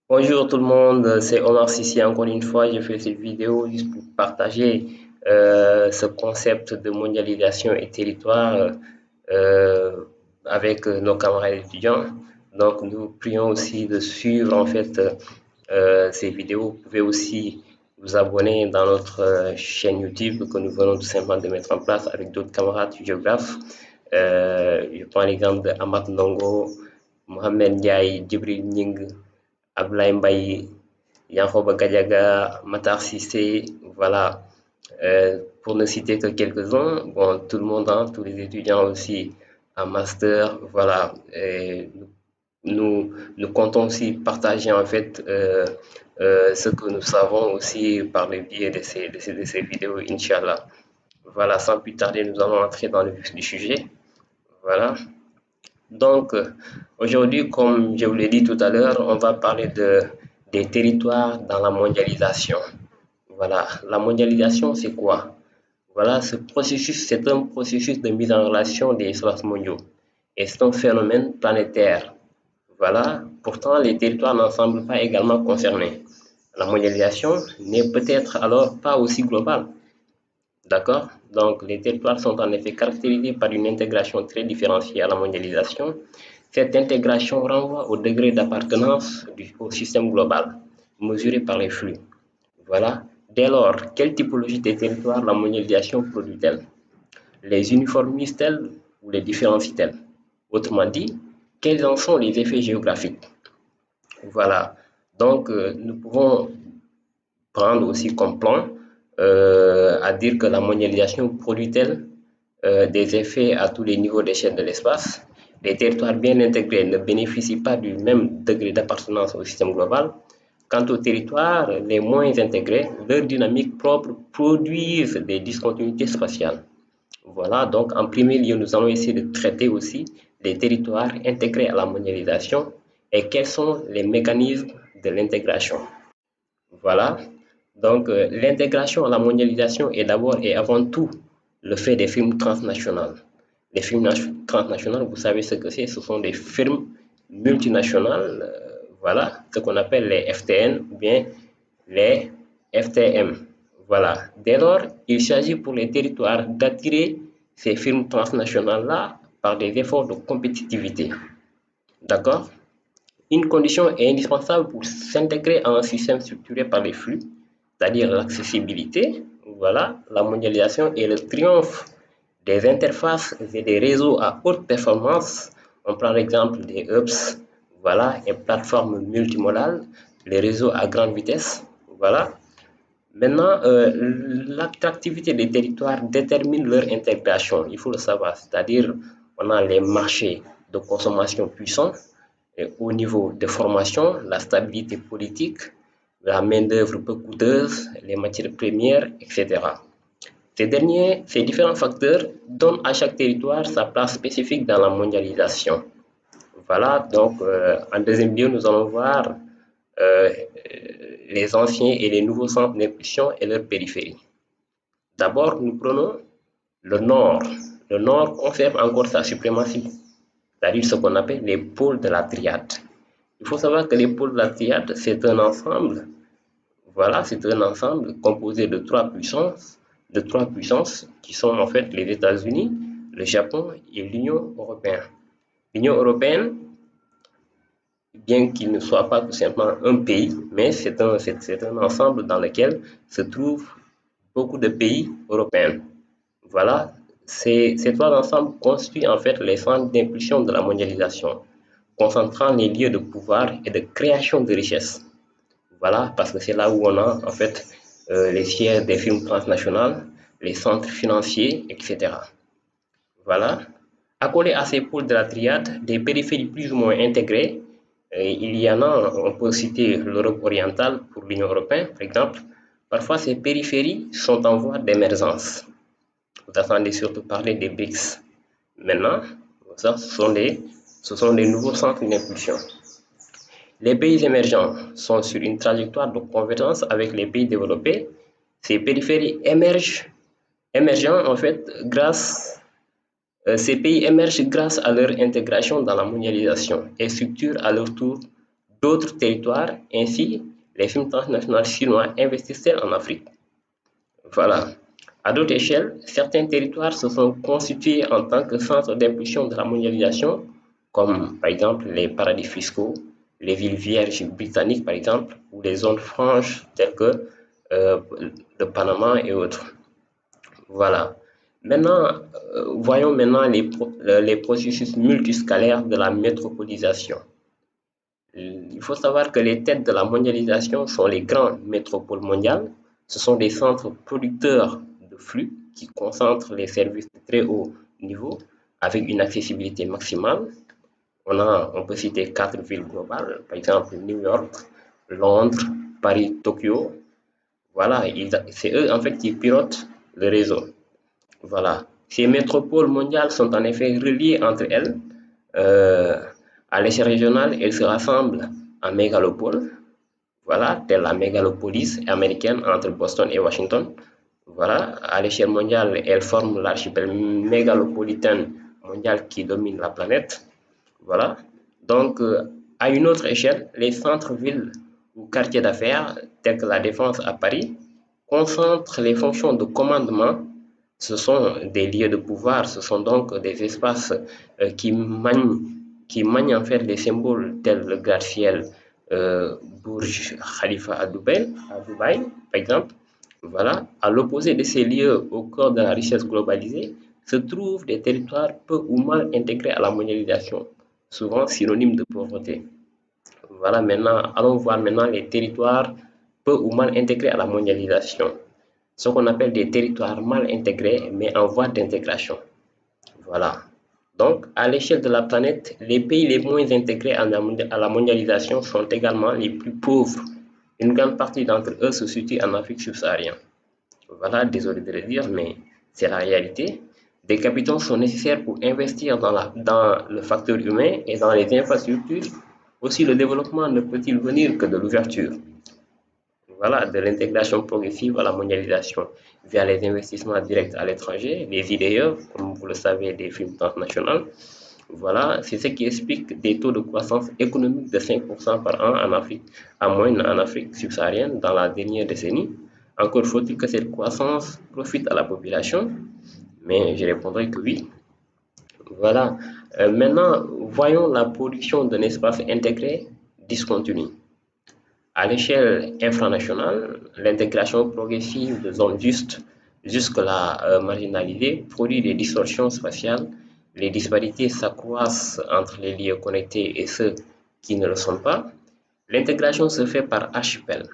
Bonjour tout le monde, c'est Omar Sissi. Encore une fois, je fais cette vidéo juste pour partager ce concept de mondialisation et territoire euh, avec nos camarades étudiants. Donc, nous prions aussi de suivre en fait ces vidéos. Vous pouvez aussi vous abonner dans notre chaîne YouTube que nous venons tout simplement de mettre en place avec d'autres camarades géographes. Je prends l'exemple de Amat Ndongo, Mohamed Ndiaye, Djibril Ning, Ablaye Mbaye, Yankhoba Gadiaga, Matar Cissé, voilà. Pour ne citer que quelques-uns, bon, tout le monde, hein, tous les étudiants aussi en master, voilà. Et nous comptons aussi partager en fait ce que nous savons aussi par le biais de ces vidéos, Inch'Allah. Voilà, sans plus tarder, nous allons entrer dans le vif du sujet. Voilà. Donc, aujourd'hui, comme je vous l'ai dit tout à l'heure, on va parler des territoires dans la mondialisation. Voilà, la mondialisation, c'est quoi? Voilà, ce processus, c'est un processus de mise en relation des espaces mondiaux et c'est un phénomène planétaire. Voilà, pourtant, les territoires n'en semblent pas également concernés. La mondialisation n'est peut-être alors pas aussi globale. D'accord? Donc, les territoires sont en effet caractérisés par une intégration très différenciée à la mondialisation. Cette intégration renvoie au degré d'appartenance au système global, mesuré par les flux. Voilà. Dès lors, quelle typologie de territoire la mondialisation produit-elle? Les uniformisent-elles ou les différencient-elles? Autrement dit, quels en sont les effets géographiques? Voilà. Donc, nous pouvons prendre aussi comme plan à dire que la mondialisation produit-elle des effets à tous les niveaux d'échelle de l'espace. Les territoires bien intégrés ne bénéficient pas du même degré d'appartenance au système global. Quant aux territoires les moins intégrés, leurs dynamiques propres produisent des discontinuités spatiales. Voilà, donc en premier lieu, nous allons essayer de traiter aussi les territoires intégrés à la mondialisation et quels sont les mécanismes de l'intégration. Voilà. Donc, l'intégration à la mondialisation est d'abord et avant tout le fait des firmes transnationales. Les firmes transnationales, vous savez ce que c'est, ce sont des firmes multinationales, voilà, ce qu'on appelle les FTN ou bien les FTM. Voilà. Dès lors, il s'agit pour les territoires d'attirer ces firmes transnationales-là par des efforts de compétitivité. D'accord? Une condition est indispensable pour s'intégrer à un système structuré par les flux, c'est-à-dire l'accessibilité. Voilà, la mondialisation et le triomphe des interfaces et des réseaux à haute performance. On prend l'exemple des hubs, voilà, et plateformes multimodales, les réseaux à grande vitesse. Voilà. Maintenant, l'attractivité des territoires détermine leur intégration, il faut le savoir, c'est-à-dire on a les marchés de consommation puissants et au niveau de formation, la stabilité politique, la main-d'œuvre peu coûteuse, les matières premières, etc. Ces différents facteurs donnent à chaque territoire sa place spécifique dans la mondialisation. Voilà, donc en deuxième lieu, nous allons voir euh, les anciens et les nouveaux centres d'impulsion et leurs périphéries. D'abord, nous prenons le Nord. Le Nord conserve encore sa suprématie, c'est-à-dire ce qu'on appelle les pôles de la triade. Il faut savoir que les pôles de la triade, c'est un ensemble, voilà, c'est un ensemble composé de trois puissances qui sont en fait les États-Unis, le Japon et l'Union européenne. L'Union européenne, bien qu'il ne soit pas tout simplement un pays, mais c'est un ensemble dans lequel se trouvent beaucoup de pays européens. Voilà, ces trois ensembles constituent en fait les centres d'impulsion de la mondialisation, concentrant les lieux de pouvoir et de création de richesses. Voilà, parce que c'est là où on a en fait les sièges des firmes transnationales, les centres financiers, etc. Voilà. Accolés à ces pôles de la triade, des périphéries plus ou moins intégrées, il y en a, on peut citer l'Europe orientale pour l'Union européenne, par exemple. Parfois, ces périphéries sont en voie d'émergence. Vous attendez surtout parler des BRICS. Maintenant, ça, ce sont des nouveaux centres d'impulsion. Les pays émergents sont sur une trajectoire de convergence avec les pays développés. Ces périphéries émergent en fait ces pays émergent grâce à leur intégration dans la mondialisation et structurent à leur tour d'autres territoires. Ainsi, les films transnationaux chinois investissent en Afrique. Voilà. À d'autres échelles, certains territoires se sont constitués en tant que centres d'impulsion de la mondialisation, comme par exemple les paradis fiscaux, les villes vierges britanniques par exemple, ou les zones franches telles que le Panama et autres. Voilà. Maintenant, voyons maintenant les processus multiscalaires de la métropolisation. Il faut savoir que les têtes de la mondialisation sont les grandes métropoles mondiales. Ce sont des centres producteurs de flux qui concentrent les services de très haut niveau avec une accessibilité maximale. On peut citer 4 villes globales, par exemple New York, Londres, Paris, Tokyo. Voilà, c'est eux en fait qui pilotent le réseau. Voilà. Ces métropoles mondiales sont en effet reliées entre elles. Euh, à l'échelle régionale, elles se rassemblent en mégalopoles, voilà, telle la mégalopolis américaine entre Boston et Washington. Voilà, à l'échelle mondiale, elles forment l'archipel mégalopolitain mondial qui domine la planète. Voilà. Donc, à une autre échelle, les centres-villes ou quartiers d'affaires, tels que la Défense à Paris, concentrent les fonctions de commandement. Ce sont des lieux de pouvoir, ce sont donc des espaces qui manient en fait des symboles tels le gratte-ciel Burj Khalifa à Dubaï, par exemple. Voilà. À l'opposé de ces lieux au cœur de la richesse globalisée, se trouvent des territoires peu ou mal intégrés à la mondialisation, souvent synonymes de pauvreté. Voilà, maintenant, allons voir maintenant les territoires peu ou mal intégrés à la mondialisation, ce qu'on appelle des territoires mal intégrés mais en voie d'intégration. Voilà. Donc, à l'échelle de la planète, les pays les moins intégrés à la mondialisation sont également les plus pauvres. Une grande partie d'entre eux se situe en Afrique subsaharienne. Voilà, désolé de le dire, mais c'est la réalité. Des capitaux sont nécessaires pour investir dans le facteur humain et dans les infrastructures. Aussi, le développement ne peut-il venir que de l'ouverture, voilà, de l'intégration progressive à la mondialisation via les investissements directs à l'étranger, les IDE, comme vous le savez, des films transnationaux. Voilà, c'est ce qui explique des taux de croissance économique de 5% par an en Afrique, à moyenne en Afrique subsaharienne dans la dernière décennie. Encore faut-il que cette croissance profite à la population, mais je répondrai que oui. Voilà. Maintenant, voyons la production d'un espace intégré discontinu. À l'échelle infranationale, l'intégration progressive de zones jusque-là marginalisées produit des distorsions spatiales. Les disparités s'accroissent entre les lieux connectés et ceux qui ne le sont pas. L'intégration se fait par archipel,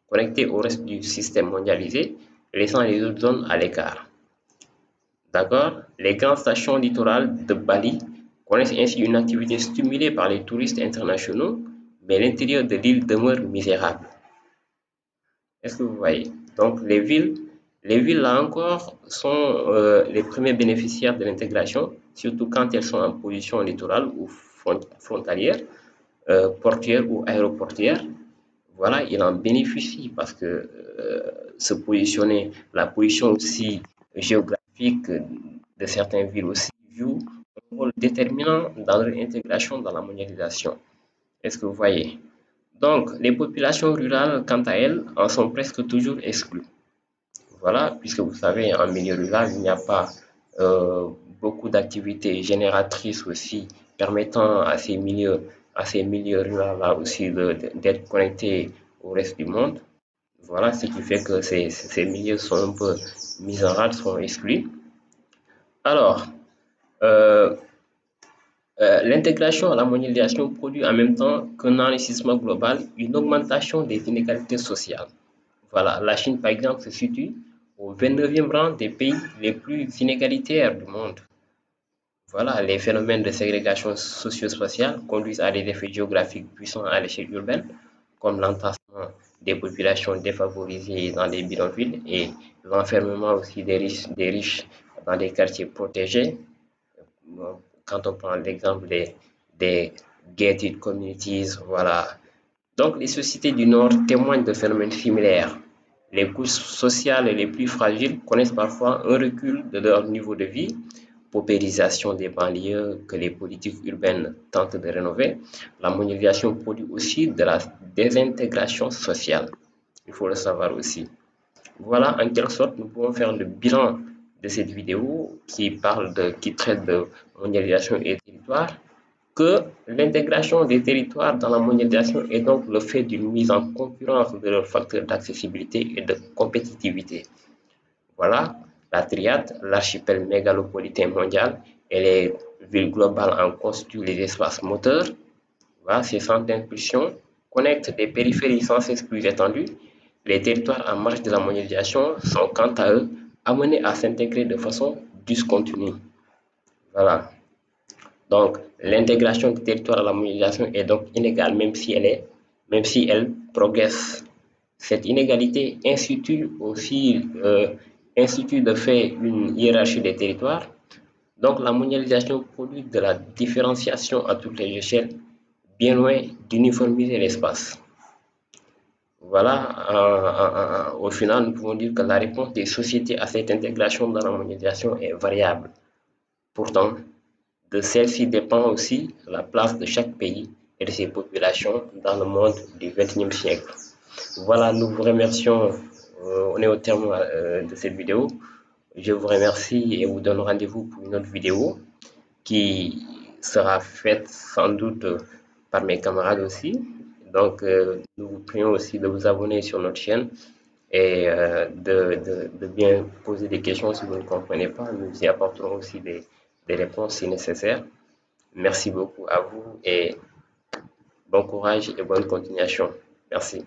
connectés au reste du système mondialisé, laissant les autres zones à l'écart. D'accord? Les grandes stations littorales de Bali connaissent ainsi une activité stimulée par les touristes internationaux, mais l'intérieur de l'île demeure misérable. Est-ce que vous voyez? Donc les villes là encore sont les premiers bénéficiaires de l'intégration, surtout quand elles sont en position littorale ou frontalière, portuaire ou aéroportuaire. Voilà, il en bénéficie parce que se positionner, la position aussi géographique de certaines villes aussi joue un rôle déterminant dans leur intégration dans la mondialisation. Est-ce que vous voyez? Donc, les populations rurales, quant à elles, en sont presque toujours exclues. Voilà, puisque vous savez, en milieu rural, il n'y a pas euh, beaucoup d'activités génératrices aussi permettant à ces milieux ruraux-là aussi d'être connectés au reste du monde. Voilà, ce qui fait que ces milieux sont un peu mis en rade, sont exclus. Alors, euh, l'intégration à la mondialisation produit en même temps qu'un enrichissement global, une augmentation des inégalités sociales. Voilà, la Chine, par exemple, se situe au 29e rang des pays les plus inégalitaires du monde. Voilà, les phénomènes de ségrégation socio-spatiale conduisent à des effets géographiques puissants à l'échelle urbaine, comme l'entassement des populations défavorisées dans les bidonvilles et l'enfermement aussi des riches dans des quartiers protégés. Quand on prend l'exemple des gated communities, voilà. Donc, les sociétés du Nord témoignent de phénomènes similaires. Les couches sociales les plus fragiles connaissent parfois un recul de leur niveau de vie, paupérisation des banlieues que les politiques urbaines tentent de rénover, la mondialisation produit aussi de la désintégration sociale. Il faut le savoir aussi. Voilà, en quelque sorte, nous pouvons faire le bilan de cette vidéo qui traite de mondialisation et territoire, que l'intégration des territoires dans la mondialisation est donc le fait d'une mise en concurrence de leurs facteurs d'accessibilité et de compétitivité. Voilà, la triade, l'archipel mégalopolitain mondial et les villes globales en constituent les espaces moteurs. Voilà, ces centres d'impulsion connectent des périphéries sans cesse plus étendues. Les territoires en marge de la mondialisation sont quant à eux amenés à s'intégrer de façon discontinue. Voilà. Donc, l'intégration du territoire à la mondialisation est donc inégale, même si elle progresse. Cette inégalité institue de fait une hiérarchie des territoires. Donc, la mondialisation produit de la différenciation à toutes les échelles, bien loin d'uniformiser l'espace. Voilà, au final, nous pouvons dire que la réponse des sociétés à cette intégration dans la mondialisation est variable. Pourtant, de celle-ci dépend aussi la place de chaque pays et de ses populations dans le monde du XXIe siècle. Voilà, nous vous remercions. On est au terme de cette vidéo. Je vous remercie et vous donne rendez-vous pour une autre vidéo qui sera faite sans doute par mes camarades aussi. Donc, nous vous prions aussi de vous abonner sur notre chaîne et de bien poser des questions si vous ne comprenez pas. Nous y apporterons aussi des réponses si nécessaire. Merci beaucoup à vous et bon courage et bonne continuation. Merci.